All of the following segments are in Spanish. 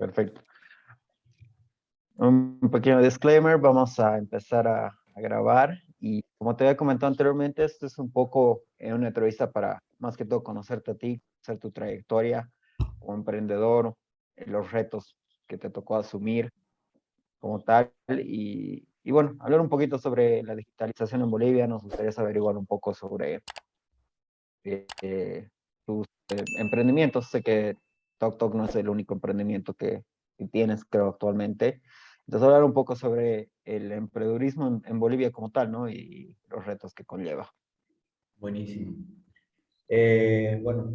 Perfecto. Un pequeño disclaimer, vamos a empezar a grabar y como te había comentado anteriormente, esto es un poco una entrevista para más que todo conocerte a ti, conocer tu trayectoria como emprendedor, los retos que te tocó asumir como tal y bueno, hablar un poquito sobre la digitalización en Bolivia. Nos gustaría saber igual un poco sobre tus emprendimientos. Sé que Tok Tok no es el único emprendimiento que tienes, creo, actualmente. Entonces, hablar un poco sobre el emprendedurismo en Bolivia como tal, ¿no? Y los retos que conlleva. Buenísimo. Bueno,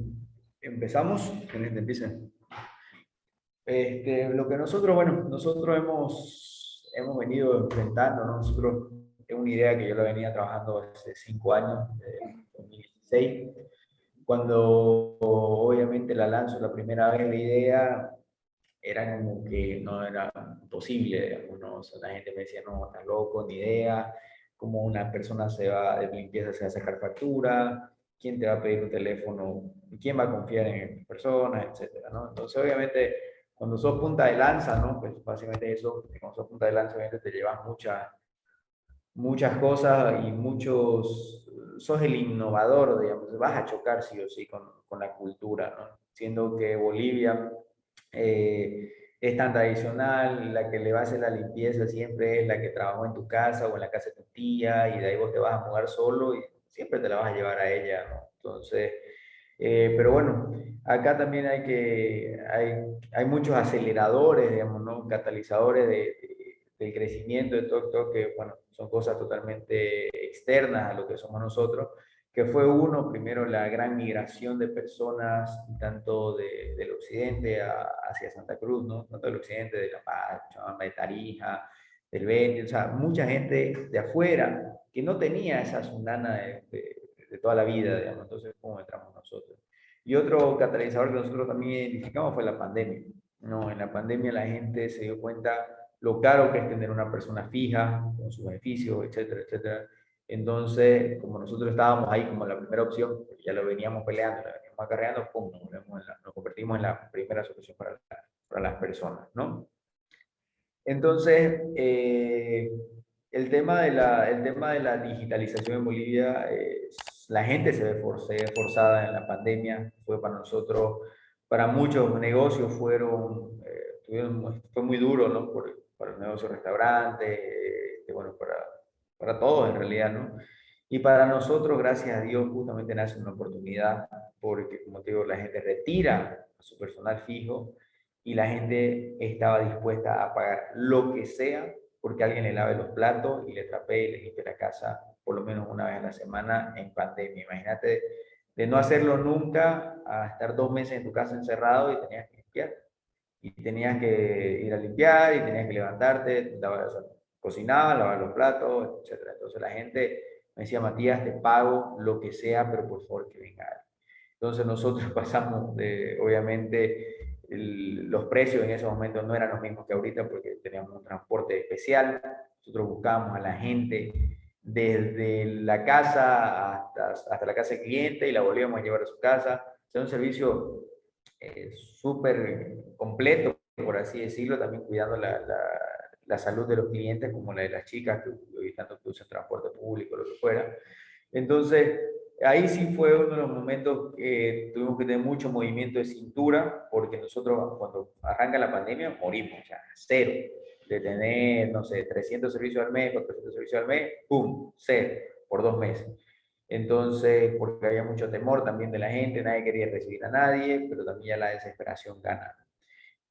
empezamos. ¿Quién empieza? Lo que nosotros, bueno, nosotros hemos venido enfrentando, ¿no? Nosotros, es una idea que yo la venía trabajando hace 5 años, 2016, cuando obviamente la lanzo la primera vez la idea, era como que no era posible, digamos, ¿no? O sea, la gente me decía, no, estás loco, ni idea, cómo una persona se va de limpieza, se va a sacar factura, quién te va a pedir un teléfono, quién va a confiar en personas, etcétera, ¿no? Entonces, obviamente, cuando sos punta de lanza, ¿no? Pues básicamente eso, cuando sos punta de lanza, obviamente te llevas muchas cosas y sos el innovador, digamos, vas a chocar sí o sí con la cultura, ¿no? Siendo que Bolivia es tan tradicional, la que le va a hacer la limpieza siempre es la que trabajó en tu casa o en la casa de tu tía, y de ahí vos te vas a mudar solo y siempre te la vas a llevar a ella, ¿no? Entonces, pero bueno, acá también hay muchos aceleradores, digamos, ¿no? Catalizadores del crecimiento de TokTok, que bueno, son cosas totalmente externas a lo que somos nosotros, que fue uno, primero la gran migración de personas, tanto del occidente hacia Santa Cruz, ¿no? Tanto del occidente, de La Paz, Cochabamba, de Tarija, del Beni, o sea, mucha gente de afuera que no tenía esa sundana de toda la vida, digamos, entonces, ¿cómo entramos nosotros? Y otro catalizador que nosotros también identificamos fue la pandemia, ¿no? En la pandemia la gente se dio cuenta lo caro que es tener una persona fija, con sus beneficios, etcétera, etcétera. Entonces, como nosotros estábamos ahí como la primera opción, ya lo veníamos peleando, lo veníamos acarreando, pum, nos convertimos en la primera solución para las personas, ¿no? Entonces, el tema de la digitalización en Bolivia, la gente se ve forzada en la pandemia, fue para nosotros, para muchos negocios fue muy duro, ¿no? Para el negocio de restaurante, bueno, para todos en realidad, ¿no? Y para nosotros, gracias a Dios, justamente nace una oportunidad, porque como te digo, la gente retira a su personal fijo y la gente estaba dispuesta a pagar lo que sea porque alguien le lave los platos y le trapee y le limpie la casa por lo menos una vez a la semana en pandemia. Imagínate de no hacerlo nunca a estar 2 meses en tu casa encerrado y tenías que limpiar. Y tenías que ir a limpiar y tenías que levantarte, cocinar, lavar los platos, etc. Entonces la gente me decía, Matías, te pago lo que sea, pero por favor que venga alguien. Entonces nosotros pasamos de, obviamente, los precios en ese momento no eran los mismos que ahorita porque teníamos un transporte especial. Nosotros buscábamos a la gente desde la casa hasta la casa del cliente y la volvíamos a llevar a su casa. O sea, un servicio súper completo, por así decirlo, también cuidando la salud de los clientes como la de las chicas, evitando que usen transporte público, lo que fuera. Entonces, ahí sí fue uno de los momentos que tuvimos que tener mucho movimiento de cintura, porque nosotros cuando arranca la pandemia morimos, o sea, cero. De tener, no sé, 300 servicios al mes, 400 servicios al mes, ¡pum!, cero, por 2 meses. Entonces, porque había mucho temor también de la gente, nadie quería recibir a nadie, pero también ya la desesperación gana.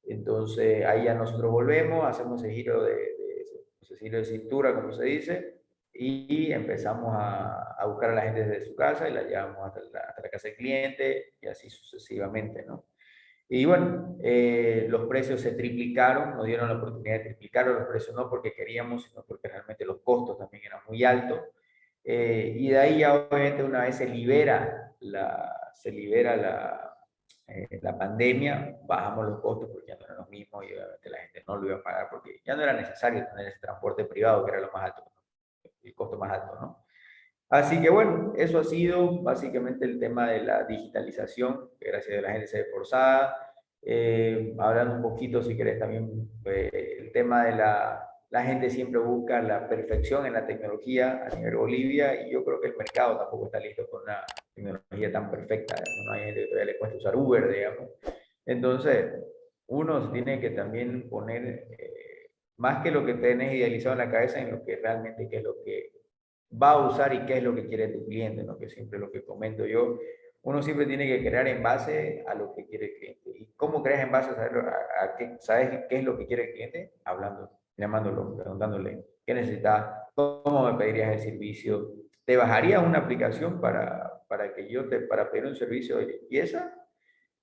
Entonces, ahí ya nosotros volvemos, hacemos ese giro de cintura, como se dice, y empezamos a buscar a la gente desde su casa y la llevamos hasta la casa del cliente y así sucesivamente, ¿no? Y bueno, los precios se triplicaron, nos dieron la oportunidad de triplicar los precios, no porque queríamos, sino porque realmente los costos también eran muy altos. Y de ahí ya obviamente una vez se libera la pandemia, bajamos los costos porque ya no eran los mismos y obviamente la gente no lo iba a pagar porque ya no era necesario tener ese transporte privado que era lo más alto, ¿no? El costo más alto, ¿no? Así que bueno, eso ha sido básicamente el tema de la digitalización, que gracias a la gente se ve forzada. Hablando un poquito, si querés, también el tema de la gente siempre busca la perfección en la tecnología a nivel Bolivia y yo creo que el mercado tampoco está listo con una tecnología tan perfecta. No hay gente que todavía le cuesta usar Uber, digamos. Entonces, uno se tiene que también poner más que lo que tenés idealizado en la cabeza en lo que realmente qué es lo que va a usar y qué es lo que quiere tu cliente, ¿no? Que siempre lo que comento yo, uno siempre tiene que crear en base a lo que quiere el cliente. ¿Y cómo creas en base a saber sabes qué es lo que quiere el cliente? Hablando, llamándolo, preguntándole qué necesitas, cómo me pedirías el servicio, te bajarías una aplicación para que yo para pedir un servicio y esa.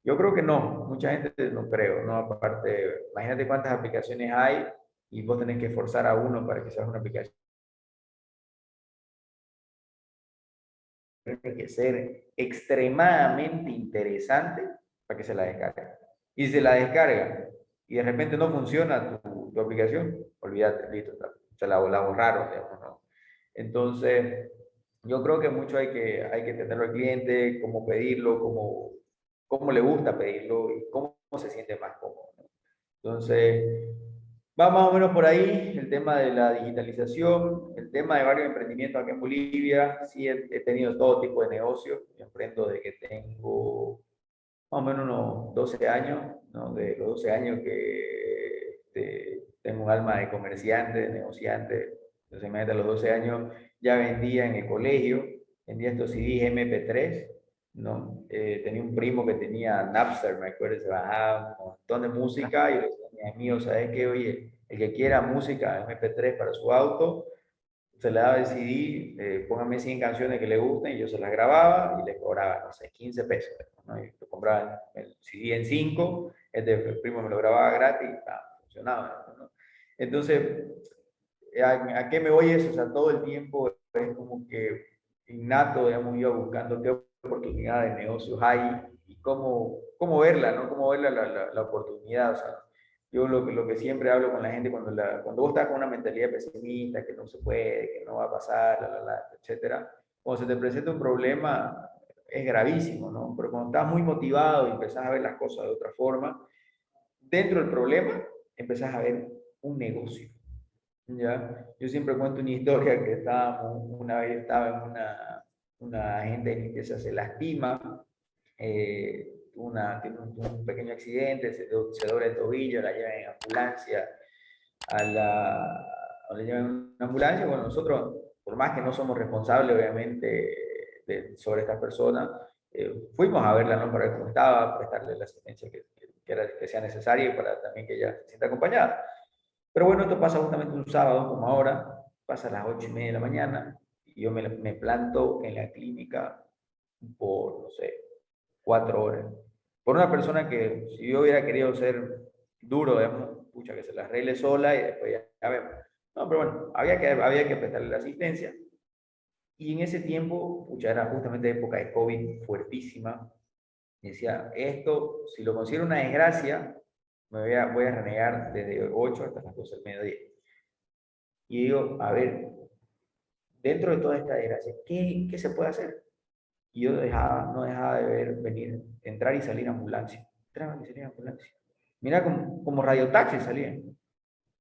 Yo creo que no, mucha gente no creo, ¿no? Aparte, imagínate cuántas aplicaciones hay y vos tenés que forzar a uno para que sea una aplicación. Tiene que ser extremadamente interesante para que se la descargue. Y si se la descarga y de repente no funciona tu aplicación, olvídate, listo, se la borraron, digamos, ¿no? Entonces, yo creo que mucho hay que tenerlo al cliente, cómo pedirlo, cómo le gusta pedirlo y cómo se siente más cómodo, ¿no? Entonces, va más o menos por ahí el tema de la digitalización, el tema de varios emprendimientos aquí en Bolivia. Sí, he tenido todo tipo de negocios. Yo emprendo desde que tengo más o menos unos 12 años, ¿no? De los 12 años que tengo un alma de comerciante, de negociante. Entonces, imagínate, a los 12 años ya vendía en el colegio, vendía estos CDs MP3, ¿no? Tenía un primo que tenía Napster, me acuerdo, se bajaba un montón de música y le decía a mi amigo, ¿sabes qué? Oye, el que quiera música MP3 para su auto, se le daba el CD, póngame 100 canciones que le gusten, y yo se las grababa y le cobraba, no sé, 15 pesos, ¿no? Y yo compraba el CD en 5, el primo me lo grababa gratis, funcionaba, ¿no? Entonces, ¿a qué me voy eso? O sea, todo el tiempo es como que innato, digamos, yo buscando qué oportunidades de negocios hay y cómo verla, ¿no? Cómo verla la oportunidad, o sea, yo lo que siempre hablo con la gente cuando vos estás con una mentalidad pesimista, que no se puede, que no va a pasar, etcétera, cuando se te presenta un problema es gravísimo, ¿no? Pero cuando estás muy motivado y empezás a ver las cosas de otra forma, dentro del problema empezás a ver un negocio. ¿Ya? Yo siempre cuento una historia que una vez estaba en una agente de limpieza, se lastima, tiene un pequeño accidente, se dobla el tobillo, la llevan en ambulancia, le llevan en una ambulancia. Bueno, nosotros, por más que no somos responsables, obviamente, sobre esta persona, fuimos a verla, ¿no? Para ver cómo estaba, prestarle la asistencia que sea necesaria y para también que ella se sienta acompañada. Pero bueno, esto pasa justamente un sábado, como ahora, pasa a las 8:30 de la mañana, y yo me planto en la clínica por, no sé, 4 horas. Por una persona que, si yo hubiera querido ser duro, digamos, pucha, que se la arregle sola y después ya vemos. No, pero bueno, había que prestarle la asistencia. Y en ese tiempo, pucha, era justamente época de COVID fuertísima. Y decía, esto, si lo considero una desgracia, voy a renegar desde 8 hasta las 12 del mediodía. Y digo, a ver, dentro de toda esta desgracia, ¿qué se puede hacer? Y yo no dejaba de ver venir, entrar y salir ambulancia. Entraban y salían ambulancia. Mira como radiotaxi salían.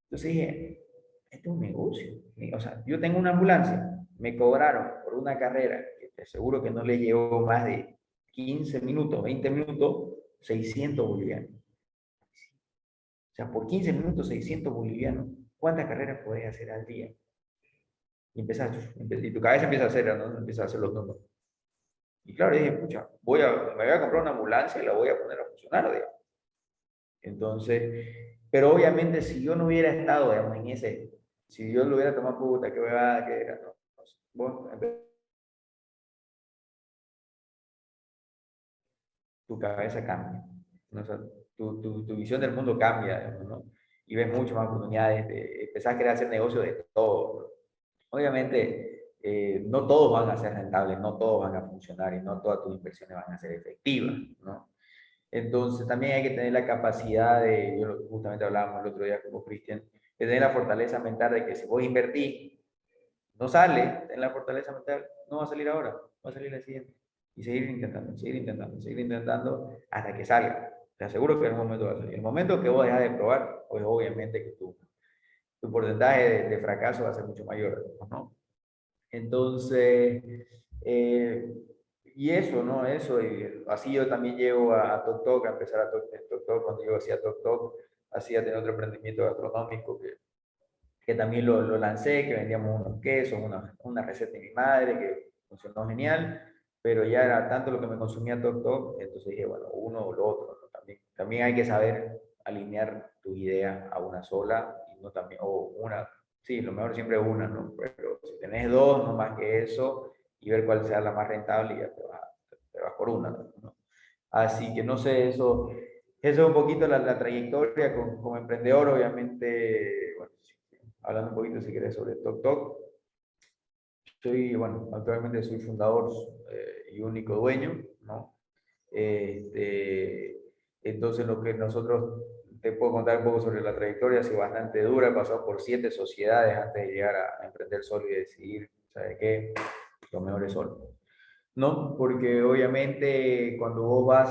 Entonces dije, este es un negocio. O sea, yo tengo una ambulancia, me cobraron por una carrera que te aseguro que no le llevó más de 15 minutos, 20 minutos, 600 bolivianos. O sea, por 15 minutos, 600 bolivianos. ¿Cuántas carreras podés hacer al día? Y tu cabeza empieza a hacer, ¿no? Empieza a hacer los números. Y claro, dije, pucha, me voy a comprar una ambulancia y la voy a poner a funcionar, digamos. Entonces, pero obviamente si yo no hubiera estado, digamos, si yo lo hubiera tomado, puta, qué huevada, que era, no, vos, tu cabeza cambia, ¿no? O sea, tu visión del mundo cambia, digamos, ¿no? Y ves muchas más oportunidades, empezás a querer hacer negocio de todo. Obviamente, no todos van a ser rentables, no todos van a funcionar y no todas tus inversiones van a ser efectivas, ¿no? Entonces, también hay que tener la capacidad justamente hablábamos el otro día con Cristian, de tener la fortaleza mental de que si vos invertís, no sale, ten la fortaleza mental, no va a salir ahora, va a salir la siguiente. Y seguir intentando hasta que salga. Te aseguro que en un momento va a salir. El momento que vos dejas de probar, pues obviamente que tu porcentaje de fracaso va a ser mucho mayor, ¿no? Entonces, eh, y eso, ¿no? Eso, y así yo también llego a Tok Tok, a empezar a Tok Tok, cuando yo hacía Tok Tok, hacía tener otro emprendimiento gastronómico que también lo lancé, que vendíamos unos quesos, una receta de mi madre que funcionó genial, pero ya era tanto lo que me consumía Tok Tok, entonces dije, bueno, uno o lo otro, ¿no? También hay que saber alinear tu idea a una sola, y no también, o una, sí, lo mejor siempre es una, ¿no? Pero si tenés dos, no más que eso, y ver cuál sea la más rentable, y ya te vas por una, ¿no? Así que no sé, eso es un poquito la trayectoria como emprendedor, obviamente, bueno, hablando un poquito si querés sobre Tok Tok. Bueno, actualmente soy fundador y único dueño, ¿no? Este, entonces lo que nosotros, te puedo contar un poco sobre la trayectoria, ha sido bastante dura, he pasado por 7 sociedades antes de llegar a emprender solo y decidir, ¿sabes qué? Lo mejor es solo. ¿No? Porque obviamente cuando vos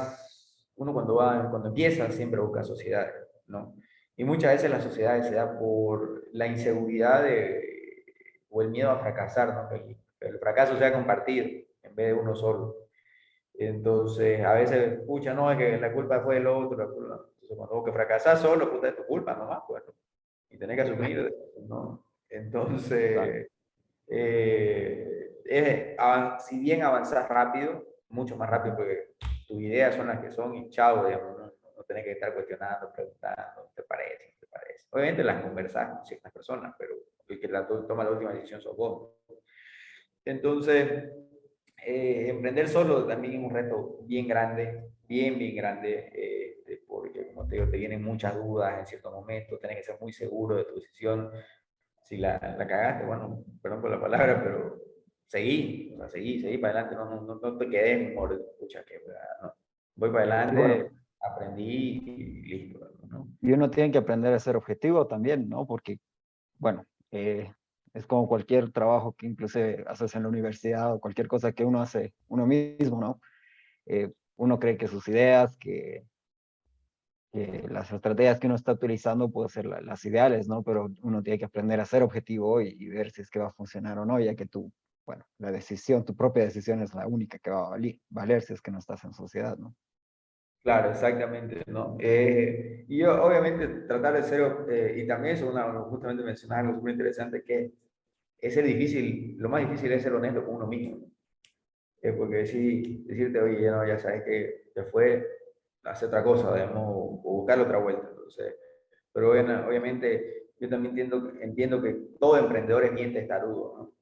uno cuando empieza siempre busca sociedades, ¿no? Y muchas veces las sociedades se da por la inseguridad o el miedo a fracasar, ¿no? Que el fracaso sea compartido en vez de uno solo. Entonces, a veces, pucha, no, es que la culpa fue del otro, la culpa. Entonces, cuando vos que fracasás solo, puta, es tu culpa nomás, pues, ¿no? Y tenés que asumir, ¿no? Claro. Entonces, si bien avanzas rápido, mucho más rápido porque tus ideas son las que son y chao, digamos, no tenés que estar cuestionando, preguntando, ¿te parece? ¿Te parece? Obviamente las conversas con ciertas personas, pero el que toma la última decisión sos vos. Entonces, emprender solo también es un reto bien grande, bien grande, porque como te digo, te vienen muchas dudas en ciertos momentos, tienes que ser muy seguro de tu decisión. Si la cagaste, bueno, perdón por la palabra, pero seguí, o sea, seguí para adelante, no te quedes, escucha, que no. Voy para Y bueno, adelante, aprendí y listo, ¿no? y uno tiene que aprender a ser objetivo también, ¿no? Porque, bueno, es como cualquier trabajo que incluso haces en la universidad o cualquier cosa que uno hace uno mismo, ¿no? Uno cree que sus ideas, que las estrategias que uno está utilizando pueden ser las ideales, ¿no? Pero uno tiene que aprender a ser objetivo y ver si es que va a funcionar o no, ya que tú, bueno, la decisión, tu propia decisión es la única que va a valer si es que no estás en sociedad, ¿no? Claro, exactamente, ¿no? Y yo, obviamente, tratar de ser, y también eso, justamente mencionar algo súper interesante, que es ser difícil, lo más difícil es ser honesto con uno mismo, ¿no? Porque decirte, oye, ya, no, ya sabes que te fue, hacer otra cosa, digamos, o buscar otra vuelta. Entonces, pero bueno, obviamente yo también entiendo que todo emprendedor es bien testarudo, ¿no?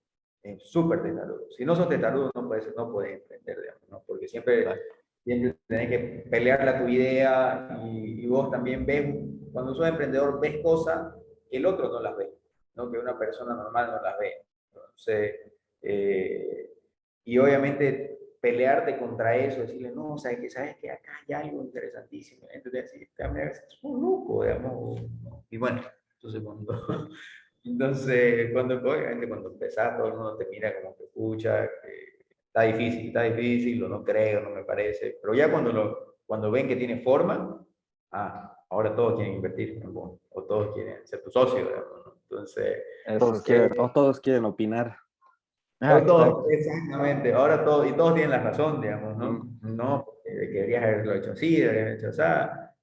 Es súper testarudo. Si no sos testarudo, no puedes emprender, digamos, ¿no? Porque siempre, Exacto. siempre tenés que pelearla tu idea y vos también ves, cuando sos emprendedor, ves cosas que el otro no las ve, ¿no? Que una persona normal no las ve. Entonces, eh, y obviamente pelearte contra eso, decirle, no, sabes que acá hay algo interesantísimo. Entonces, decir, es un loco, digamos. ¿No? Y bueno, entonces obviamente cuando empezás, todo el mundo te mira como que escucha, que está difícil, o no creo, no me parece. Pero ya cuando ven que tiene forma, ahora todos quieren invertir en vos, o todos quieren ser tu socio, digamos, ¿no? Entonces, Eso sí. Todos quieren opinar. Ah, exacto. Exactamente, ahora todo, y todos tienen la razón, digamos, ¿no? Mm, No, porque deberías haberlo hecho así, deberías haberlo hecho así. ujú.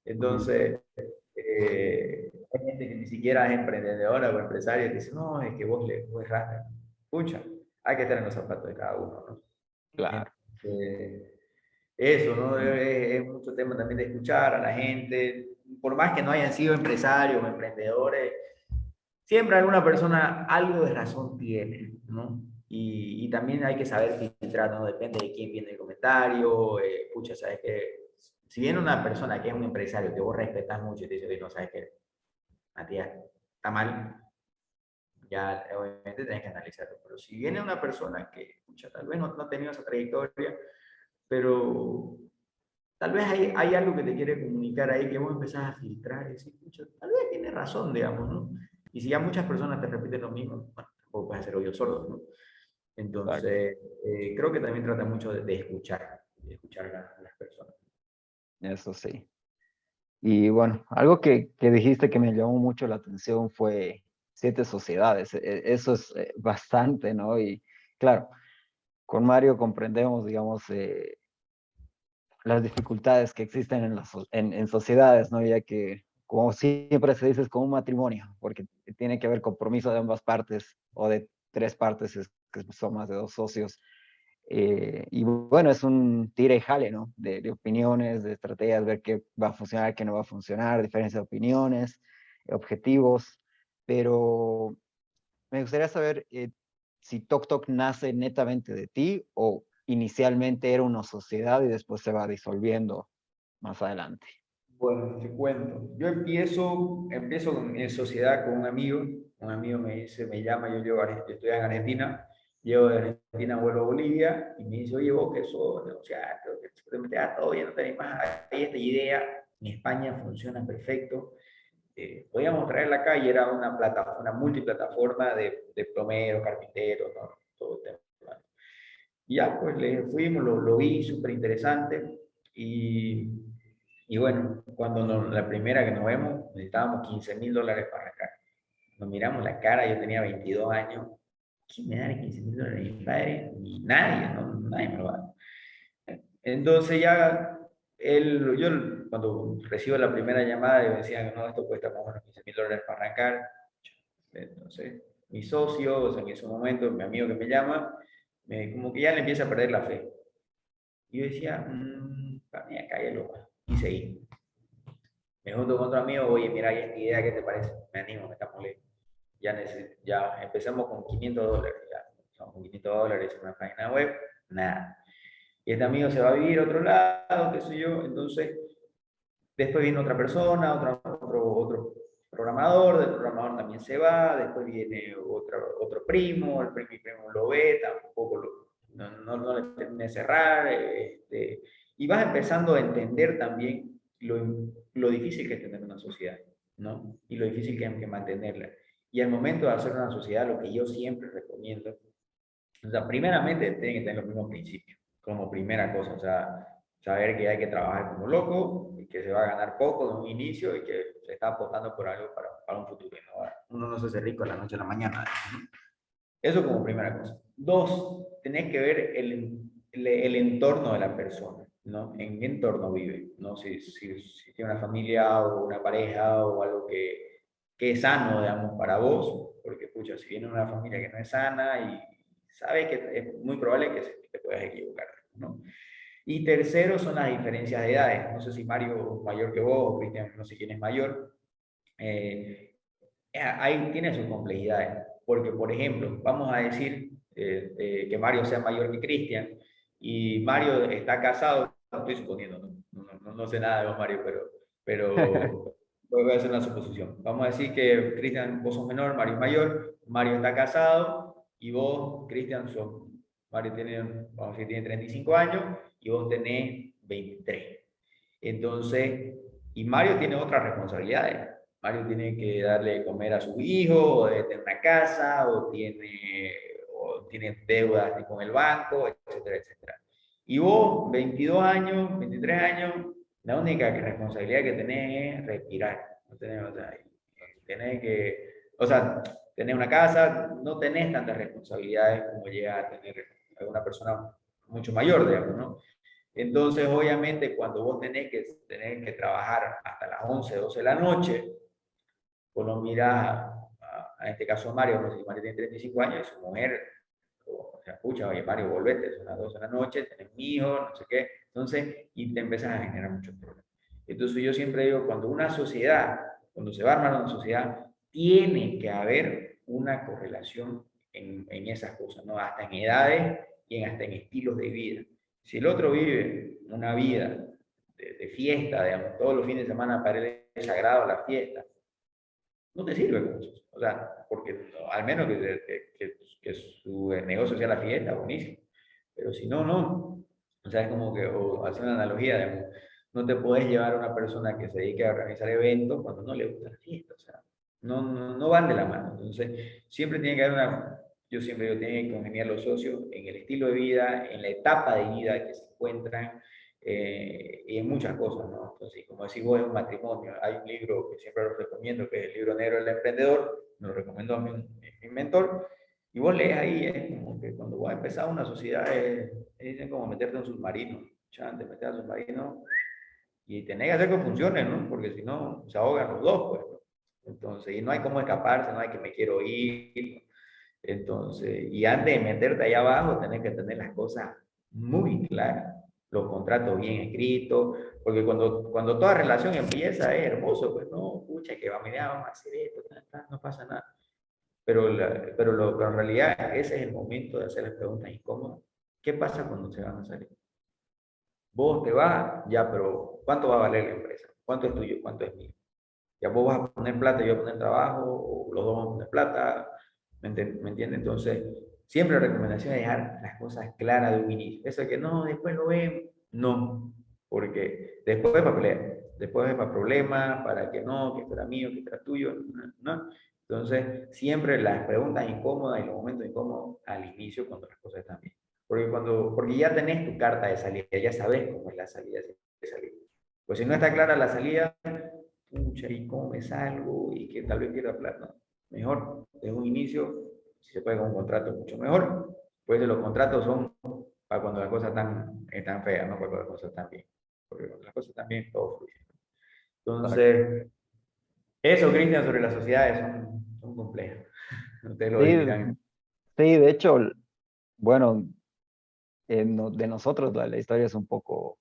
Entonces, hay gente que ni siquiera es emprendedora o empresaria y dice, no, es que vos erraste. Escucha, hay que estar en los zapatos de cada uno, ¿no? Claro. Entonces, eso, ¿no? Es mucho tema también de escuchar a la gente, por más que no hayan sido empresarios o emprendedores, siempre alguna persona algo de razón tiene, ¿no? Y también hay que saber filtrar, ¿no? Depende de quién viene el comentario, pucha, sabes que si viene una persona que es un empresario que vos respetas mucho y te dice, no, sabes que Matías, está mal, ya obviamente tenés que analizarlo. Pero si viene una persona que, pucha, tal vez no ha tenido esa trayectoria, pero tal vez hay algo que te quiere comunicar ahí que vos empezás a filtrar y decís, pucha, tal vez tiene razón, digamos, ¿no? Y si ya muchas personas te repiten lo mismo, bueno, tampoco puedes hacer oídos sordos, ¿no? Exacto. Entonces, creo que también trata mucho de escuchar a las personas. Eso sí. Y bueno, algo que dijiste que me llamó mucho la atención fue 7 sociedades. Eso es bastante, ¿no? Y claro, con Mario comprendemos, digamos, las dificultades que existen en sociedades, ¿no? Ya que, como siempre se dice, es como un matrimonio, porque tiene que haber compromiso de ambas partes o de 3 partes, es que son más de 2 socios. Y bueno, es un tira y jale, ¿no? De opiniones, de estrategias, ver qué va a funcionar, qué no va a funcionar, diferencia de opiniones, objetivos. Pero me gustaría saber si Tok Tok nace netamente de ti o inicialmente era una sociedad y después se va disolviendo más adelante. Bueno, te cuento. Yo en sociedad con un amigo me dice, me llama, yo estoy en Argentina, llego de Argentina, vuelvo a Bolivia, y me dice, oye, vos que sos negociante, que te metes a todo, ya no tenés más ahí esta idea, en España funciona perfecto, podíamos traerla acá y era una plataforma, una multiplataforma de plomeros, carpinteros, ¿no? Todo el tema. Y ya, pues le fuimos, lo vi, súper interesante, y bueno, la primera que nos vemos, necesitábamos $15.000 para arrancar. Nos miramos la cara, yo tenía 22 años. ¿Quién me da $15.000? Mi padre, ni nadie, ¿no? Nadie me lo da. Entonces ya, yo cuando recibo la primera llamada, yo decía, no, esto cuesta más o menos $15.000 para arrancar. Entonces, mi socio, o sea, en ese momento, mi amigo que me llama, como que ya le empieza a perder la fe. Y yo decía, para mí acá hay loca. Y seguí. Me junto con otro amigo, oye, mira, hay esta idea, ¿qué te parece? Me animo, me estamos leyendo. Ya empezamos con $500, ya, con $500 en una página web, nada. Y este amigo se va a vivir a otro lado, qué sé yo, entonces después viene otra persona, otro programador, del programador también se va, después viene otro primo, mi primo lo ve, tampoco no le termina de cerrar, y vas empezando a entender también lo difícil que es tener una sociedad, ¿no? Y lo difícil que es mantenerla. Y al momento de hacer una sociedad, lo que yo siempre recomiendo, o sea, primeramente tienen que tener los mismos principios, como primera cosa, o sea, saber que hay que trabajar como loco, y que se va a ganar poco de un inicio y que se está apostando por algo para un futuro. ¿No? Uno no se hace rico de la noche a la mañana. Eso como primera cosa. Dos, tenés que ver el entorno de la persona, ¿no? En qué entorno vive, ¿no? Si tiene una familia o una pareja o algo que es sano, digamos, para vos, porque, pucha, si viene una familia que no es sana y sabes que es muy probable que te puedas equivocar, ¿no? Y tercero son las diferencias de edades. No sé si Mario es mayor que vos o Cristian, no sé quién es mayor. Eh, Ahí tiene sus complejidades, porque por ejemplo, vamos a decir que Mario sea mayor que Cristian y Mario está casado, estoy suponiendo, no sé nada de vos, Mario, pero voy a hacer una suposición. Vamos a decir que Cristian, vos sos menor, Mario es mayor, Mario está casado y vos, Cristian, Mario tiene, vamos a decir, tiene 35 años y vos tenés 23. Entonces, y Mario tiene otras responsabilidades. Mario tiene que darle de comer a su hijo, o debe tener una casa, o tiene deudas con el banco, etcétera, etcétera. Y vos, 22 años, 23 años, la única responsabilidad que tenés es respirar. No tenés, o sea, tenés que, o sea, tenés una casa, no tenés tantas responsabilidades como llega a tener una persona mucho mayor, digamos, ¿no? Entonces, obviamente, cuando vos tenés que trabajar hasta las 11, 12 de la noche, vos lo mirás, en este caso Mario, no sé si Mario tiene 35 años, y su mujer, o sea, escucha, oye Mario, volvete, son las 12 de la noche, tenés un hijo, no sé qué, entonces, y te empiezas a generar muchos problemas. Entonces, yo siempre digo, cuando se va a armar una sociedad, tiene que haber una correlación en esas cosas, ¿no? Hasta en edades y hasta en estilos de vida. Si el otro vive una vida de fiesta, digamos, todos los fines de semana para él es sagrado la fiesta, no te sirve mucho. O sea, porque al menos que su negocio sea la fiesta, buenísimo. Pero si no, no. O sea, es como que, o hacer una analogía, digamos, no te puedes llevar a una persona que se dedique a organizar eventos cuando no le gusta la fiesta. O sea, no van de la mano. Entonces, siempre tiene que haber yo siempre digo, tienen que congeniar los socios en el estilo de vida, en la etapa de vida que se encuentran, y en muchas cosas, ¿no? Entonces, como decís vos, es un matrimonio. Hay un libro que siempre lo recomiendo, que es el libro negro del emprendedor, me lo recomendó a mi mentor, y vos lees ahí, es como que cuando vas a empezar una sociedad, dicen como meterte en un submarino, chan, te metes al submarino y tenés que hacer que funcione, ¿no? Porque si no, se ahogan los dos, pues, ¿no? Entonces, y no hay cómo escaparse, no hay que me quiero ir, entonces, y antes de meterte allá abajo, tenés que tener las cosas muy claras, los contratos bien escritos, porque cuando toda relación empieza es hermoso, pues no, pucha, que vamos, mira, vamos a hacer esto, no pasa nada. Pero en realidad ese es el momento de hacer las preguntas incómodas. ¿Qué pasa cuando se van a salir? Vos te vas, ya, pero ¿cuánto va a valer la empresa? ¿Cuánto es tuyo? ¿Cuánto es mío? Ya vos vas a poner plata, yo voy a poner trabajo, o los dos vamos a poner plata, ¿me entiendes? Entonces, siempre la recomendación es dejar las cosas claras de un inicio. Eso de que no, después lo vemos, no, porque después es para pelear, después es para problemas, para que no, que esto era mío, que esto era tuyo, no, no. Entonces, siempre las preguntas incómodas y los momentos incómodos al inicio cuando las cosas están bien. Porque ya tenés tu carta de salida, ya sabes cómo es la salida de salida. Pues si no está clara la salida, pucha, ¿y cómo me salgo? Y que tal vez pierda plata. Mejor, desde un inicio, si se puede con un contrato, mucho mejor. Pues los contratos son para cuando las cosas están feas, no para cuando las cosas están bien. Porque cuando las cosas están bien, todo fluye. Entonces, eso, Cristian, sobre las sociedades son complejas. Ustedes lo Sí, dirán. sí, de hecho, bueno, de nosotros la historia es un poco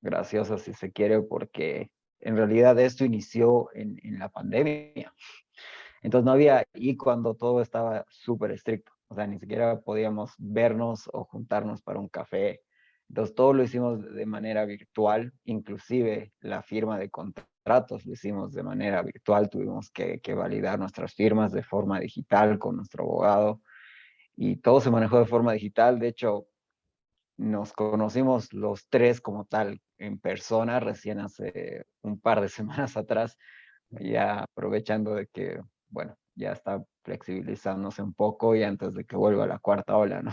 graciosa, si se quiere, porque en realidad esto inició en la pandemia. Entonces no había, y cuando todo estaba súper estricto, o sea, ni siquiera podíamos vernos o juntarnos para un café. Entonces todo lo hicimos de manera virtual, inclusive la firma de contratos lo hicimos de manera virtual, tuvimos que validar nuestras firmas de forma digital con nuestro abogado y todo se manejó de forma digital. De hecho, nos conocimos los tres como tal en persona recién hace un par de semanas atrás, ya aprovechando de que, bueno, ya está flexibilizándose un poco y antes de que vuelva la cuarta ola, ¿no?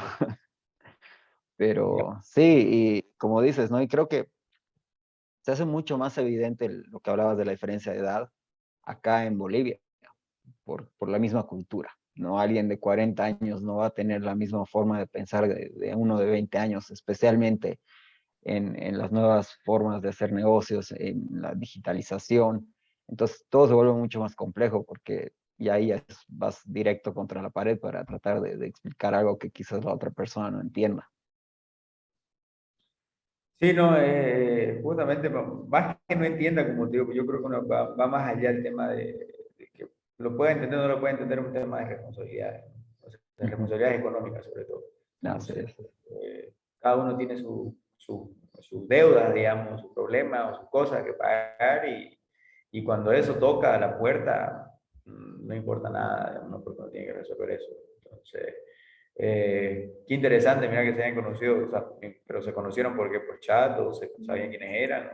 Pero sí, y como dices, ¿no? Y creo que se hace mucho más evidente lo que hablabas de la diferencia de edad acá en Bolivia, por la misma cultura. ¿No? Alguien de 40 años no va a tener la misma forma de pensar de uno de 20 años, especialmente en las nuevas formas de hacer negocios, en la digitalización. Entonces todo se vuelve mucho más complejo porque y ahí vas directo contra la pared para tratar de explicar algo que quizás la otra persona no entienda. Sí, no, justamente, más que no entienda, como te digo, yo creo que uno va más allá del tema de que lo puede entender o no lo puede entender, un tema de responsabilidades, ¿no? O sea, de Ujú. responsabilidades económicas sobre todo. Así Entonces, es. cada uno tiene sus deudas, digamos, sus problemas o sus cosas que pagar y cuando eso toca a la puerta, no importa nada, uno porque no tiene que resolver eso. Entonces, qué interesante, mira que se hayan conocido, o sea, pero se conocieron porque por chat o se sabían quiénes eran.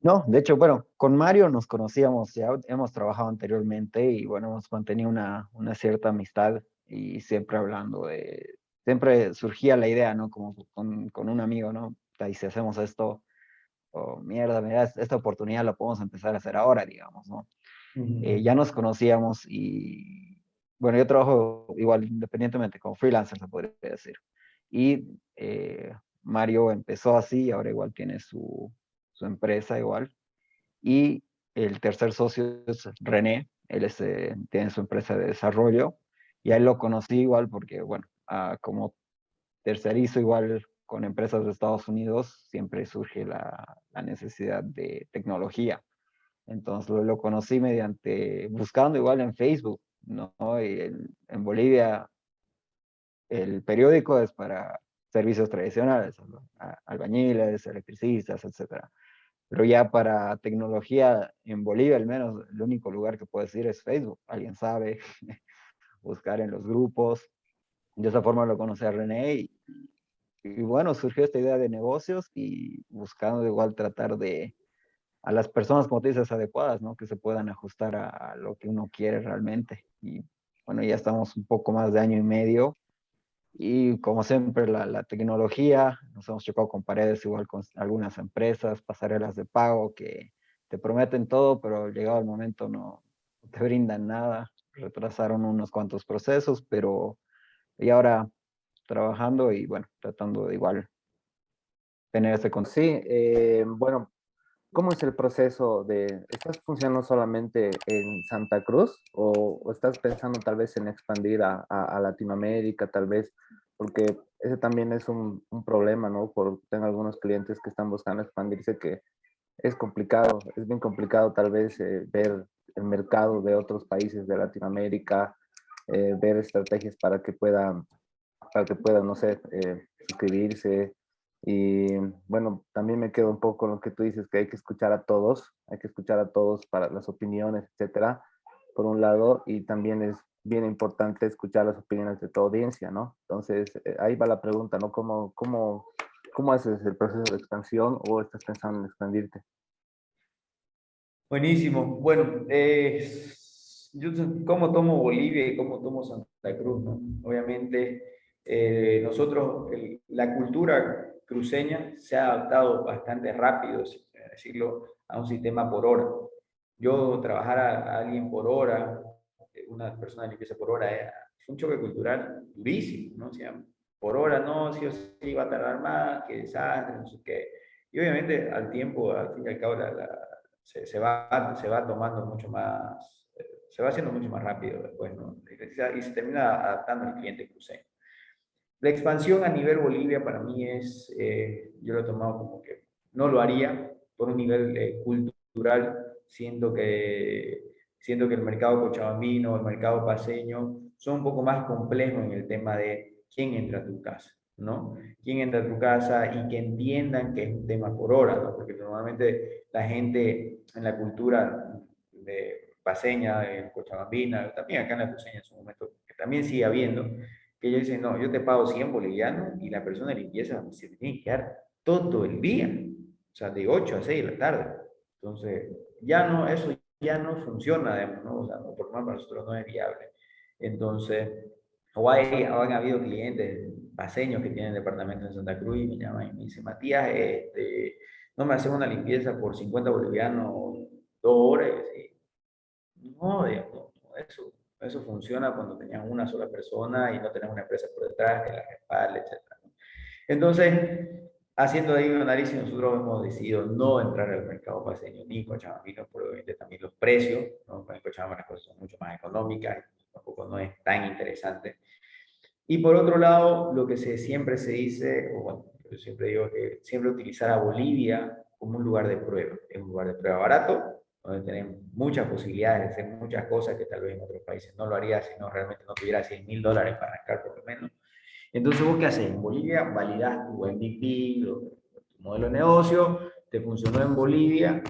No, de hecho, bueno, con Mario nos conocíamos, ya hemos trabajado anteriormente y bueno, hemos mantenido una cierta amistad y siempre hablando siempre surgía la idea, ¿no? Como con un amigo, ¿no? Y si hacemos esto, oh, mira, esta oportunidad la podemos empezar a hacer ahora, digamos, ¿no? Ya nos conocíamos y, bueno, yo trabajo igual independientemente como freelancer, se podría decir. Y Mario empezó así y ahora igual tiene su empresa igual. Y el tercer socio es René, él tiene su empresa de desarrollo y a él lo conocí igual porque, bueno, como tercerizo igual con empresas de Estados Unidos, siempre surge la necesidad de tecnología. Entonces lo conocí mediante, buscando igual en Facebook, ¿no? Y en Bolivia el periódico es para servicios tradicionales, albañiles, electricistas, etcétera. Pero ya para tecnología en Bolivia, al menos, el único lugar que puedes ir es Facebook. Alguien sabe, buscar en los grupos. De esa forma lo conocí a René y bueno, surgió esta idea de negocios y buscando igual tratar a las personas, como te dices, adecuadas, ¿no? Que se puedan ajustar a lo que uno quiere realmente. Y bueno, ya estamos un poco más de año y medio Y como siempre, la tecnología, nos hemos chocado con paredes igual con algunas empresas, pasarelas de pago que te prometen todo, pero llegado el momento no te brindan nada. Retrasaron unos cuantos procesos, pero y ahora trabajando y bueno, tratando de igual tener ese contacto. Sí, bueno, ¿cómo es el proceso de, estás funcionando solamente en Santa Cruz o estás pensando tal vez en expandir a Latinoamérica, tal vez? Porque ese también es un problema, ¿no? Tengo algunos clientes que están buscando expandirse, que es complicado, es bien complicado tal vez ver el mercado de otros países de Latinoamérica, ver estrategias para que puedan, no sé, suscribirse. Y bueno, también me quedo un poco con lo que tú dices, que hay que escuchar a todos, hay que escuchar a todos para las opiniones, etcétera, por un lado, y también es bien importante escuchar las opiniones de tu audiencia, ¿no? Entonces, ahí va la pregunta, ¿no? ¿Cómo haces el proceso de expansión o estás pensando en expandirte? Buenísimo. Bueno, yo cómo tomo Bolivia y cómo tomo Santa Cruz, ¿no? Obviamente, nosotros, la cultura cruceña se ha adaptado bastante rápido, si quiero decirlo, a un sistema por hora. Yo trabajar a alguien por hora, una persona de limpieza por hora, es un choque cultural durísimo, ¿no? O sea, por hora no, sí o sí va a tardar más, qué desastre, no sé qué. Y obviamente al tiempo, al fin y al cabo, se va tomando mucho más, se va haciendo mucho más rápido después, ¿no? Y se termina adaptando al cliente cruceño. La expansión a nivel Bolivia para mí es, yo lo he tomado como que no lo haría por un nivel cultural, siento que el mercado cochabambino, el mercado paseño son un poco más complejos en el tema de quién entra a tu casa, ¿no? Quién entra a tu casa y que entiendan que es un tema por hora, ¿no? Porque normalmente la gente en la cultura de paseña, cochabambina, también acá en la cruceña en su momento, que también sigue habiendo, que ellos dicen, no, yo te pago 100 bolivianos y la persona de limpieza se tiene que quedar todo el día, o sea, de 8 a 6 de la tarde. Entonces, ya no, eso ya no funciona, digamos, ¿no? O sea, por lo menos para nosotros no es viable. Entonces, han habido clientes paseños que tienen departamento en Santa Cruz y me llaman y me dicen, Matías, no me hacen una limpieza por 50 bolivianos 2 horas. No, digamos, no, eso funciona cuando tenías una sola persona y no tenés una empresa por detrás que la respalde, etc. Entonces, haciendo ahí un análisis, nosotros hemos decidido no entrar al mercado paseño ni cochabambino, por obviamente también los precios, ¿no? Con el Cochabamba las cosas son mucho más económicas, tampoco no es tan interesante. Y por otro lado, lo que siempre se dice, o bueno, yo siempre digo que siempre utilizar a Bolivia como un lugar de prueba. Es un lugar de prueba barato, donde tenemos muchas posibilidades de hacer muchas cosas que tal vez en otros países no lo haría si no realmente no tuviera $100.000 para arrancar por lo menos. Entonces, ¿vos qué haces? En Bolivia validás tu MVP, tu modelo de negocio, te funcionó en Bolivia,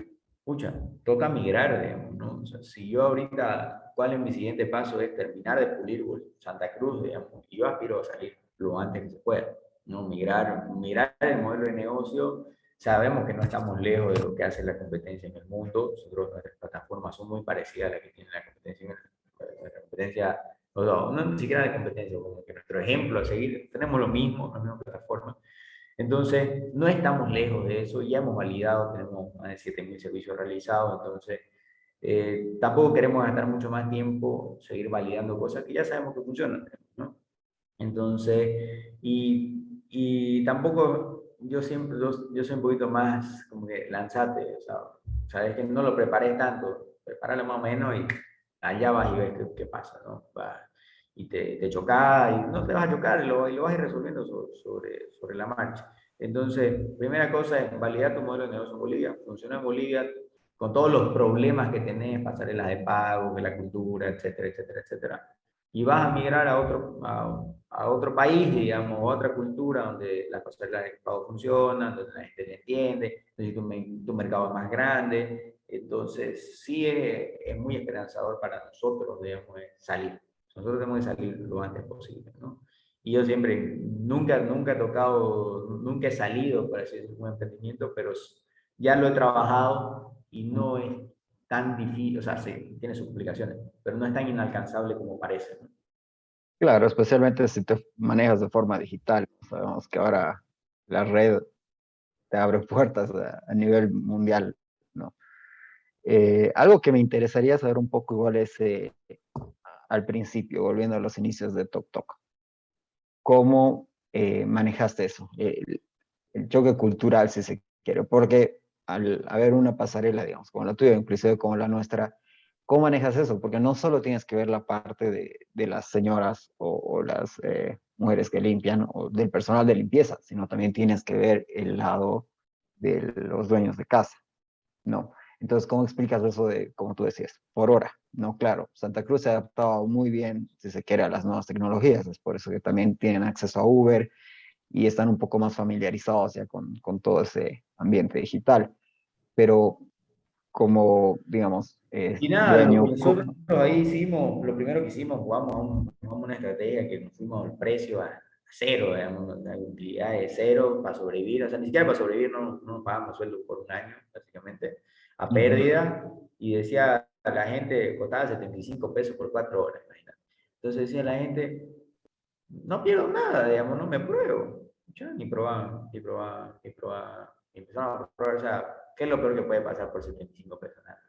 pucha, toca migrar, digamos, ¿no? O sea, si yo ahorita, ¿cuál es mi siguiente paso? Es terminar de pulir Santa Cruz, digamos, y yo aspiro a salir lo antes que se pueda, ¿no? Migrar el modelo de negocio, sabemos que no estamos lejos de lo que hace la competencia en el mundo, nosotros, nuestras plataformas son muy parecidas a las que tiene la competencia no, no ni siquiera de competencia, como que nuestro ejemplo a seguir, tenemos lo mismo, la misma plataforma. Entonces, no estamos lejos de eso, ya hemos validado, tenemos más de 7.000 servicios realizados, entonces tampoco queremos gastar mucho más tiempo, seguir validando cosas que ya sabemos que funcionan, ¿no? Entonces, y tampoco yo soy un poquito más como que lanzate, o sea, sabes que no lo preparé tanto, prepáralo más o menos y allá vas y ves qué pasa, ¿no? Y te chocas y no te vas a chocar y lo vas a ir resolviendo sobre la marcha. Entonces, primera cosa es validar tu modelo de negocio en Bolivia, funciona en Bolivia con todos los problemas que tenés, pasarelas de pago, de la cultura, etcétera, etcétera, etcétera. Y vas a migrar a otro país, digamos, a otra cultura donde las pasarelas de pago funcionan, donde la gente te entiende, donde tu mercado es más grande. Entonces, sí es muy esperanzador para nosotros, digamos, salir. Nosotros tenemos que salir lo antes posible, ¿no? Y yo siempre, nunca he tocado, nunca he salido para hacer un emprendimiento, pero ya lo he trabajado y no es tan difícil, o sea, sí, tiene sus complicaciones, pero no es tan inalcanzable como parece, ¿no? Claro, especialmente si te manejas de forma digital. Sabemos que ahora la red te abre puertas a nivel mundial, ¿no? Algo que me interesaría saber un poco igual es al principio, volviendo a los inicios de Tok Tok. ¿Cómo manejaste eso? El choque cultural, si se quiere, porque al haber una pasarela, digamos, como la tuya, inclusive como la nuestra, ¿cómo manejas eso? Porque no solo tienes que ver la parte de las señoras o las mujeres que limpian o del personal de limpieza, sino también tienes que ver el lado de los dueños de casa, ¿no? Entonces, ¿cómo explicas eso de, como tú decías, por hora? No, claro, Santa Cruz se ha adaptado muy bien, si se quiere, a las nuevas tecnologías, es por eso que también tienen acceso a Uber y están un poco más familiarizados ya con todo ese ambiente digital. Pero como, digamos, Y nada, lo que dueño, nosotros ahí hicimos, lo primero que hicimos, jugamos una estrategia que nos fuimos al precio a cero, digamos, la utilidad de cero para sobrevivir, o sea, ni siquiera para sobrevivir, no nos pagamos sueldo por un año, básicamente, a pérdida, y decía a la gente, costaba 75 pesos por 4 horas, imagínate. Entonces decía la gente, no pierdo nada, digamos, no me pruebo. Ya, ni probaban, ni probaban, ni probaban. Y empezaron a probar, o sea, ¿qué es lo peor que puede pasar por 75 pesos? Nada.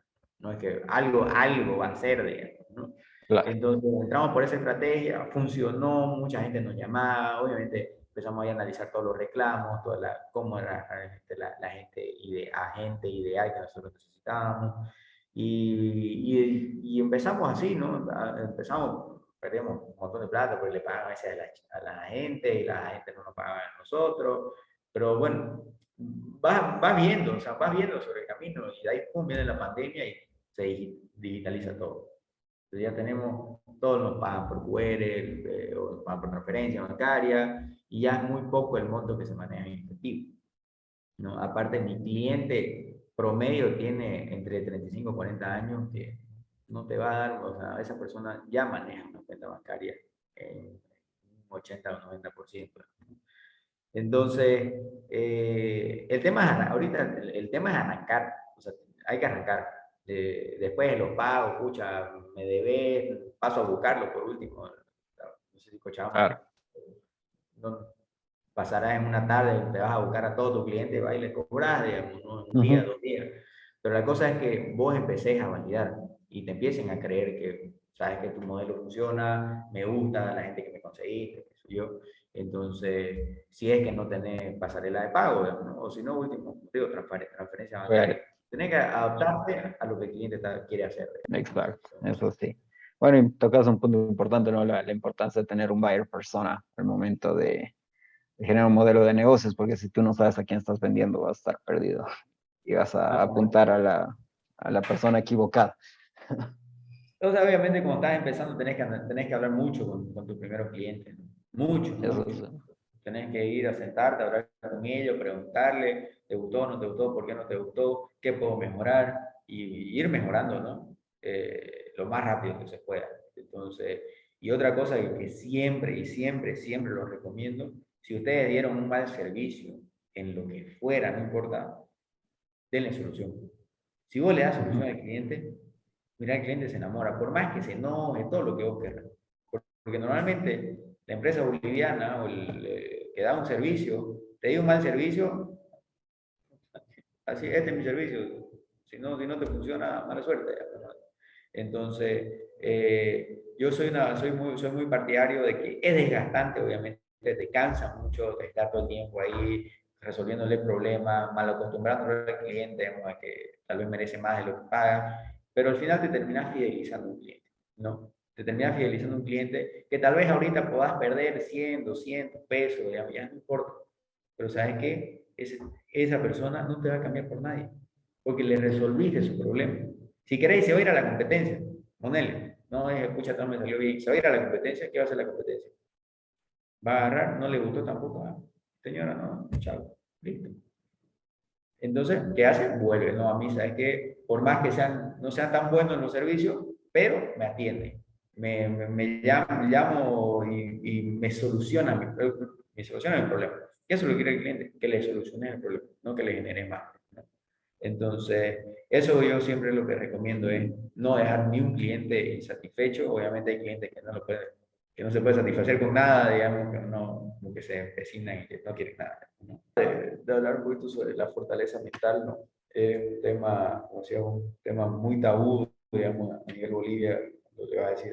No es que algo va a ser, digamos, ¿no? claro, Entonces entramos por esa estrategia, funcionó, mucha gente nos llamaba, obviamente empezamos ahí a analizar todos los reclamos, cómo era la gente, agente ideal que nosotros necesitábamos. Y empezamos así, ¿no? Empezamos, perdemos un montón de plata porque le pagan a veces a la gente y la gente no nos paga a nosotros. Pero bueno, vas viendo, o sea, vas viendo sobre el camino y de ahí pum, viene la pandemia y se digitaliza todo. Entonces ya tenemos, todos nos pagan por QR, o nos pagan por transferencia bancaria y ya es muy poco el monto que se maneja en efectivo, ¿no? Aparte, mi cliente promedio tiene entre 35 y 40 años que no te va a dar, o sea, esa persona ya maneja una cuenta bancaria en un 80 o 90%. Entonces, el tema es, ahorita el tema es arrancar, o sea, hay que arrancar. Después de los pagos, escucha, me debes, paso a buscarlo por último. No sé si escuchábamos, claro. no, pasarás en una tarde, te vas a buscar a todo tu cliente, va y le cobras, digamos, ¿no? En un día, Ujú. 2 días. Pero la cosa es que vos empecés a validar y te empiecen a creer que sabes que tu modelo funciona, me gusta la gente que me conseguiste, qué sé yo. Entonces, si es que no tenés pasarela de pago, digamos, ¿no? O si no, último, digo, transferencia bancaria. Ver, Tenés que adaptarte a lo que el cliente quiere hacer. exacto, eso sí. Bueno, y tocas un punto importante, ¿no? La importancia de tener un buyer persona al momento de generar un modelo de negocios, porque si tú no sabes a quién estás vendiendo, vas a estar perdido y vas a apuntar a la persona equivocada. Entonces, obviamente, cuando estás empezando, tenés que hablar mucho con tus primeros clientes, ¿no? Mucho, Eso mucho. es, Tenés que ir a sentarte, a hablar con ellos, preguntarle, ¿te gustó, no te gustó? ¿Por qué no te gustó? ¿Qué puedo mejorar? Y ir mejorando, ¿no? Lo más rápido que se pueda. Entonces, y otra cosa que siempre y siempre, siempre lo recomiendo, si ustedes dieron un mal servicio en lo que fuera, no importa, denle solución. Si vos le das solución ujú, al cliente, mira, el cliente se enamora, por más que se enoje, todo lo que vos querrás. Porque normalmente la empresa boliviana o que da un servicio, te dio un mal servicio, así, este es mi servicio, si no te funciona, mala suerte. Entonces, yo soy muy partidario de que es desgastante, obviamente, te cansa mucho de estar todo el tiempo ahí resolviéndole problemas, mal acostumbrándole al cliente, a que tal vez merece más de lo que paga, pero al final te terminas fidelizando a un cliente, ¿no? Te terminas fidelizando a un cliente que tal vez ahorita puedas perder 100, 200 pesos, ya no importa, pero ¿sabes qué? Esa persona no te va a cambiar por nadie, porque le resolviste su problema. Si queréis, se va a ir a la competencia, ponele, no es, escucha, no me salió bien, se va a ir a la competencia, ¿qué va a hacer la competencia? Va a agarrar, no le gustó tampoco, señora, no, chao, listo. Entonces, ¿qué hace? Vuelve, no, a mí, ¿sabes qué? Por más que no sean tan buenos los servicios, pero me atienden. Me llamo y me solucionan el problema. ¿Qué es lo que quiere el cliente? Que le solucione el problema, no que le genere más, ¿no? Entonces, eso yo siempre lo que recomiendo es no dejar ni un cliente insatisfecho. Obviamente hay clientes que no lo pueden que no se puede satisfacer con nada, digamos, que no, como que se empecinan y que no quieren nada, ¿no? De hablar un poquito sobre la fortaleza mental, ¿no? Es un tema, como decía, un tema muy tabú, digamos, a nivel Bolivia, cuando le vas a decir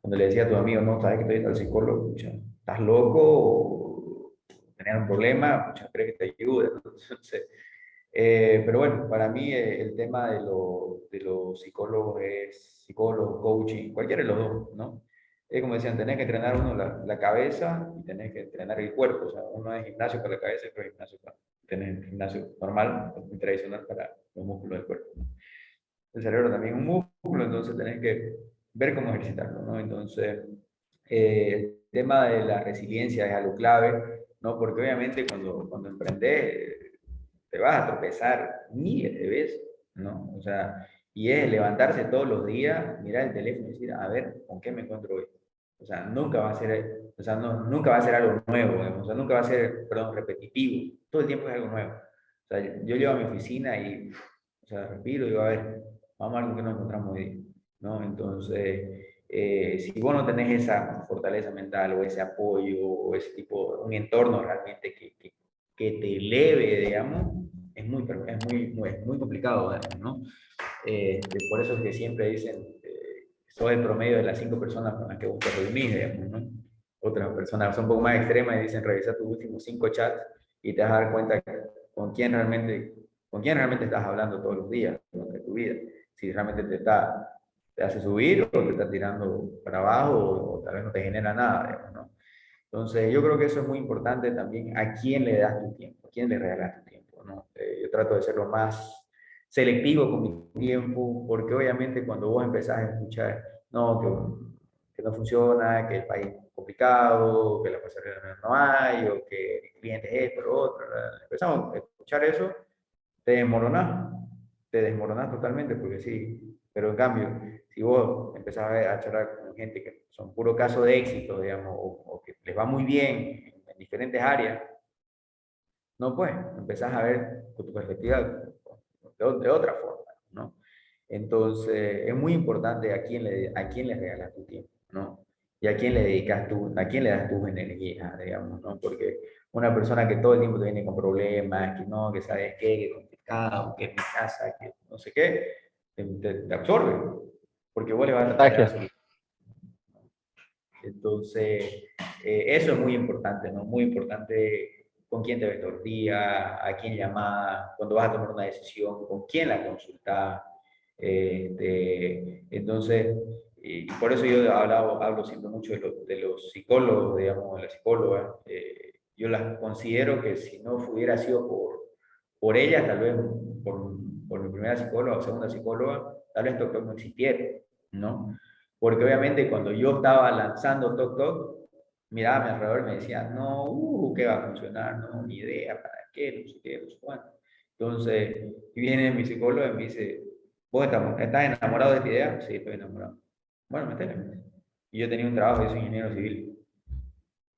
cuando le decía a tu amigo, no, sabes que estoy yendo al psicólogo, pucha, ¿estás loco? O tener un problema, pucha, ¿crees que te ayude? Entonces, pero bueno, para mí el tema de los psicólogos es psicólogo, coaching, cualquiera de los dos, ¿no? Es como decían, tenés que entrenar uno la cabeza y tenés que entrenar el cuerpo. O sea, uno es gimnasio para la cabeza y otro es gimnasio para tener gimnasio normal, muy tradicional para los músculos del cuerpo, ¿no? El cerebro también es un músculo, entonces tenés que ver cómo ejercitarlo, ¿no? Entonces, el tema de la resiliencia es algo clave, ¿no? Porque obviamente cuando emprendes te vas a tropezar miles de veces, ¿no? O sea, y es levantarse todos los días, mirar el teléfono y decir, a ver, ¿con qué me encuentro hoy? O sea, nunca va a ser, o sea, no, nunca va a ser algo nuevo, digamos, o sea, nunca va a ser, perdón, repetitivo, todo el tiempo es algo nuevo. O sea, yo llego a mi oficina y, o sea, respiro y digo, a ver, vamos a ver con qué nos encontramos hoy, ¿no? Entonces, si vos no tenés esa fortaleza mental o ese apoyo o ese tipo, un entorno realmente que te eleve, digamos, es muy complicado, ¿no? Por eso es que siempre dicen, soy el promedio de las 5 personas con las que vos te reunís, digamos, ¿no? Otras personas son un poco más extremas y dicen, revisa tus últimos 5 chats y te vas a dar cuenta con con quién realmente estás hablando todos los días de tu vida. Si realmente te hace subir o te está tirando para abajo o tal vez no te genera nada, digamos, ¿no? Entonces, yo creo que eso es muy importante también, a quién le das tu tiempo, a quién le regalas tu tiempo, ¿no? Yo trato de ser lo más selectivo con mi tiempo, porque obviamente cuando vos empezás a escuchar, no, que no funciona, que el país es complicado, que la pasarela no hay, o que el cliente es esto, lo otro, empezamos a escuchar eso, te desmoronás totalmente, porque sí, pero en cambio, si vos empezás a charlar con gente que son puro caso de éxito, digamos, o que les va muy bien en diferentes áreas, no, pues, empezás a ver con tu perspectiva de otra forma, ¿no? Entonces, es muy importante a quién le regalas tu tiempo, ¿no? Y a quién le dedicas a quién le das tus energías, digamos, ¿no? Porque una persona que todo el tiempo te viene con problemas, que no, que sabes qué, que es complicado, que es mi casa, que no sé qué, te absorbe, porque vos le vas a tratar de dar Contagia. solución. Entonces, eso es muy importante, ¿no? Muy importante con quién te ves todos los días, a quién llamar, cuando vas a tomar una decisión, con quién la consultas. Entonces, y por eso yo hablo siempre mucho de los psicólogos, digamos, de las psicólogas. Yo las considero que si no hubiera sido por ellas, tal vez por mi primera psicóloga o segunda psicóloga, tal vez Tok Tok no existiera, ¿no? Porque obviamente cuando yo estaba lanzando Tok Tok, miraba a mi alrededor y me decía, no, ¿qué va a funcionar? No, ni idea, ¿para qué? No sé qué, no sé cuánto. Entonces, y viene mi psicólogo y me dice, ¿vos estás enamorado de esta idea? Sí, estoy enamorado. Bueno, métele. Y yo tenía un trabajo, yo soy ingeniero civil. No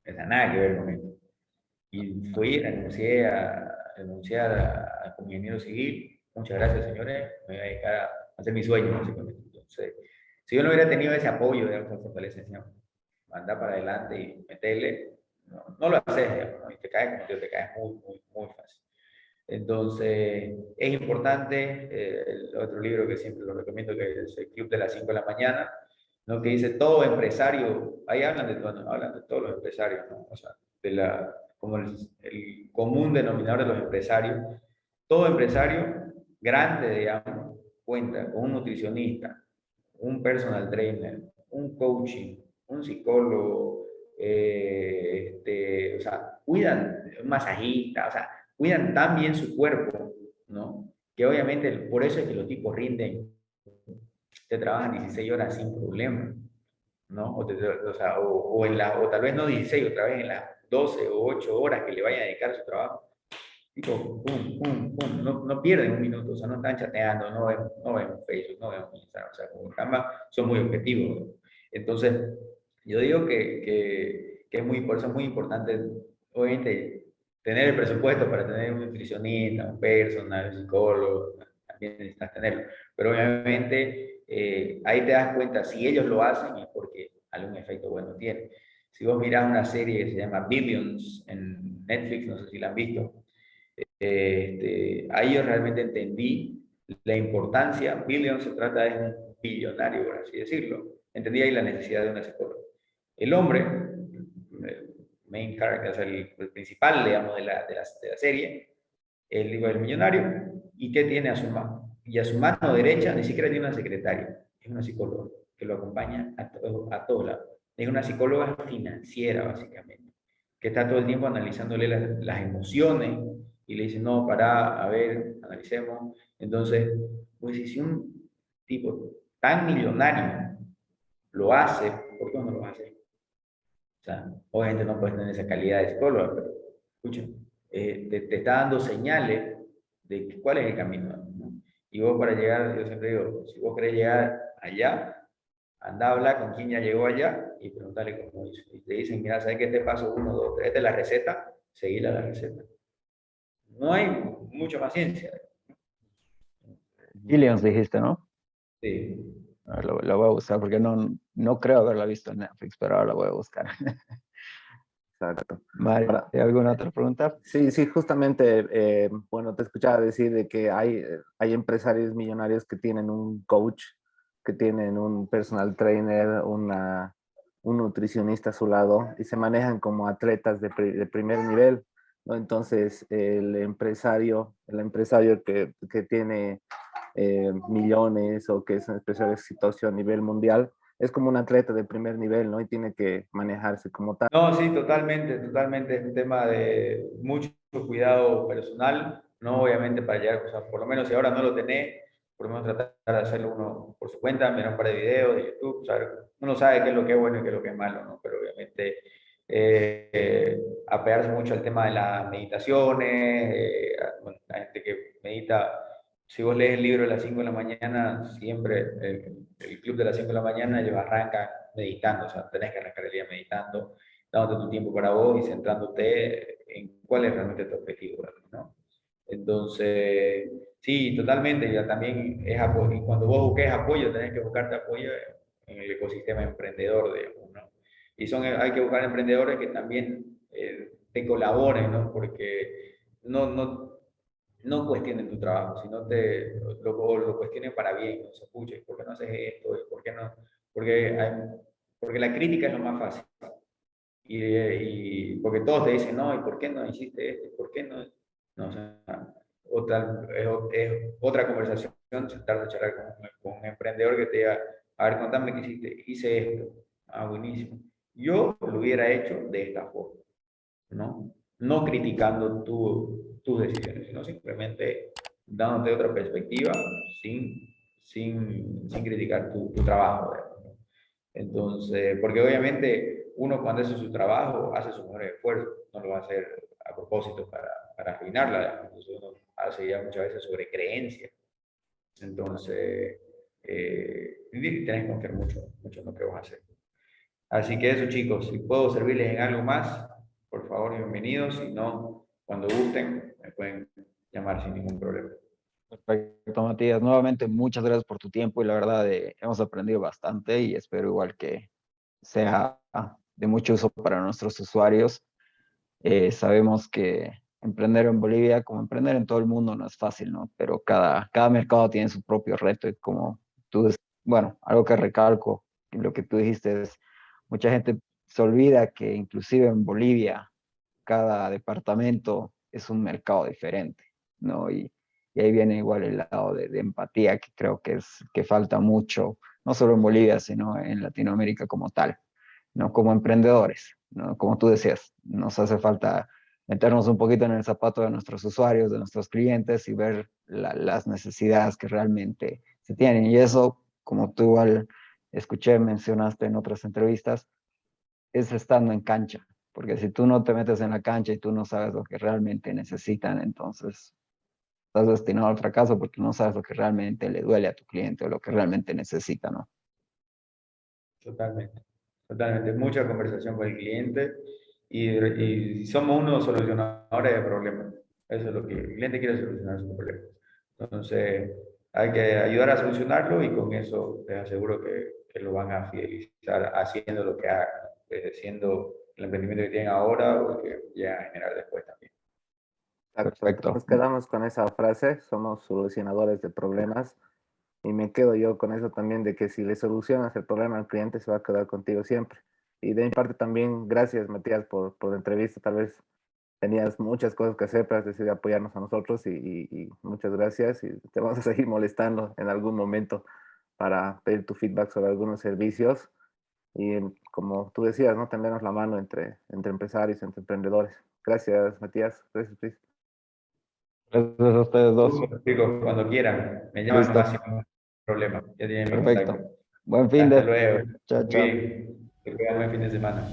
tenía nada que ver con esto. Y fui, renuncié como ingeniero civil. Muchas gracias, señores. Me voy a dedicar a hacer mi sueño, básicamente. Entonces, si yo no hubiera tenido ese apoyo de esa fortaleza, decíamos, mandar para adelante y meterle, no lo haces, digamos, ¿no? Y te caes, como te caes muy fácil. Entonces, es importante, el otro libro que siempre lo recomiendo, que es el Club de las 5 de la mañana, ¿no? Que dice todo empresario, ahí hablan de todos los empresarios, ¿no? O sea, como el común denominador de los empresarios, todo empresario grande, digamos, cuenta con un nutricionista, un personal trainer, un coaching, un psicólogo, o sea, cuidan, un masajista, o sea, cuidan tan bien su cuerpo, ¿no? Que obviamente por eso es que los tipos rinden, te trabajan 16 horas sin problema, ¿no? O sea, o tal vez no 16, otra vez en las 12 o 8 horas que le vayan a dedicar a su trabajo. Tipo, pum, pum, pum, no pierden un minuto, o sea, no están chateando, no ven Facebook, no ven Instagram, o sea, como Canva son muy objetivos, ¿no? Entonces, yo digo que es por eso es muy importante, obviamente, tener el presupuesto para tener un nutricionista, un personal, un psicólogo, también necesitas tenerlo, pero obviamente ahí te das cuenta, si ellos lo hacen es porque algún efecto bueno tiene. Si vos mirás una serie que se llama Billions en Netflix, no sé si la han visto, ahí yo realmente entendí la importancia. Billions se trata de un billonario, por así decirlo. Entendí ahí la necesidad de una psicóloga. El hombre, el main character, o sea, el principal, digamos, de la serie, el millonario, ¿y qué tiene a su mano? Y a su mano derecha ni siquiera tiene una secretaria, es una psicóloga que lo acompaña a todos lados. Es una psicóloga financiera, básicamente, que está todo el tiempo analizándole las emociones y le dice, no, pará, a ver, analicemos. Entonces, pues si un tipo tan millonario lo hace, ¿por qué no lo hace? O sea, obviamente no puedes tener esa calidad de psicóloga, pero escucha, te está dando señales de cuál es el camino, ¿no? Y vos para llegar, yo siempre digo, si vos querés llegar allá, anda a hablar con quien ya llegó allá y preguntarle cómo hizo. Y te dicen, mira, ¿sabes qué te paso? 1, 2, 3, esta es la receta, seguila la receta. No hay mucha paciencia. Billions dijiste, ¿no? Sí. A ver, lo voy a buscar porque no creo haberla visto en Netflix, pero ahora la voy a buscar. Exacto. Mario, Ahora, ¿hay alguna otra pregunta? sí, sí, justamente, bueno, te escuchaba decir de que hay empresarios millonarios que tienen un coach, que tienen un personal trainer, un nutricionista a su lado y se manejan como atletas de primer nivel, ¿no? Entonces, el empresario que tiene millones o que es un empresario exitoso a nivel mundial, es como un atleta de primer nivel, ¿no? Y tiene que manejarse como tal. No, sí, totalmente, totalmente. Es un tema de mucho cuidado personal, no obviamente para llegar, o sea, por lo menos si ahora no lo tenés, por lo menos tratar de hacerlo uno por su cuenta, mirar un par de videos de YouTube, saber, uno sabe qué es lo que es bueno y qué es lo que es malo, ¿no? Pero obviamente apegarse mucho al tema de las meditaciones, bueno, la gente que medita, si vos lees el libro de las 5 de la mañana, siempre el club de las 5 de la mañana, ellos arrancan meditando, o sea, tenés que arrancar el día meditando, dándote tu tiempo para vos y centrándote en cuál es realmente tu objetivo, ¿no? Entonces, sí, totalmente, ya también es apoyo, y cuando vos busques apoyo, tenés que buscarte apoyo en el ecosistema emprendedor, digamos, ¿no? Y hay que buscar emprendedores que también te colaboren, ¿no? Porque no cuestionen tu trabajo, sino lo cuestionen para bien, ¿no? Se escuche, ¿por qué no haces esto? ¿Por qué no? Porque, porque la crítica es lo más fácil. Y porque todos te dicen, no, ¿y por qué no hiciste esto? ¿Por qué no? No, o sea, es otra conversación, sentarse a charlar con un emprendedor que te diga, a ver, contame qué hiciste. Hice esto. Ah, buenísimo. Yo lo hubiera hecho de esta forma, ¿no? No criticando tus decisiones, sino simplemente dándote otra perspectiva sin criticar tu trabajo, digamos, ¿no? Entonces, porque obviamente uno cuando hace su trabajo hace su mejor esfuerzo, no lo va a hacer a propósito para arruinarla, digamos. Entonces uno hace ya muchas veces sobre creencias. Entonces, tenés que confiar mucho, mucho en lo que vas a hacer. Así que eso, chicos, si puedo servirles en algo más, por favor, bienvenidos. Si no, cuando gusten, me pueden llamar sin ningún problema. Perfecto, Matías. Nuevamente, muchas gracias por tu tiempo y la verdad hemos aprendido bastante y espero igual que sea de mucho uso para nuestros usuarios. Sabemos que emprender en Bolivia, como emprender en todo el mundo, no es fácil, ¿no? Pero cada mercado tiene su propio reto y como bueno, algo que recalco, lo que tú dijiste es, mucha gente se olvida que inclusive en Bolivia cada departamento es un mercado diferente, ¿no? Y ahí viene igual el lado de empatía que creo que falta mucho, no solo en Bolivia, sino en Latinoamérica como tal, ¿no? Como emprendedores, ¿no? Como tú decías, nos hace falta meternos un poquito en el zapato de nuestros usuarios, de nuestros clientes y ver las necesidades que realmente se tienen. Y eso, como tú igual escuché, mencionaste en otras entrevistas, es estando en cancha, porque si tú no te metes en la cancha y tú no sabes lo que realmente necesitan, entonces estás destinado al fracaso porque no sabes lo que realmente le duele a tu cliente o lo que realmente necesita, ¿no? Totalmente, totalmente. Mucha conversación con el cliente y somos unos solucionadores de problemas. Eso es lo que el cliente quiere, solucionar sus problemas. Entonces, hay que ayudar a solucionarlo y con eso les aseguro lo van a fidelizar haciendo lo que hagan, haciendo el emprendimiento que tienen ahora o el que llegan a generar después también. Perfecto. Nos quedamos con esa frase, somos solucionadores de problemas. Y me quedo yo con eso también de que si le solucionas el problema al cliente se va a quedar contigo siempre. Y de mi parte también, gracias Matías por la entrevista. Tal vez tenías muchas cosas que hacer, pero has decidido apoyarnos a nosotros y muchas gracias. Y te vamos a seguir molestando en algún momento para pedir tu feedback sobre algunos servicios. Y como tú decías, ¿no? Tendernos la mano entre empresarios, entre emprendedores. Gracias Matías. Gracias, Luis. Gracias a ustedes dos. Chicos, cuando quieran, me llaman Listo. nomás sin problema. Ya tienen mi Perfecto. contacto. Buen fin Hasta de. luego. Chao, chao. Bien. Que tengan buen fin de semana.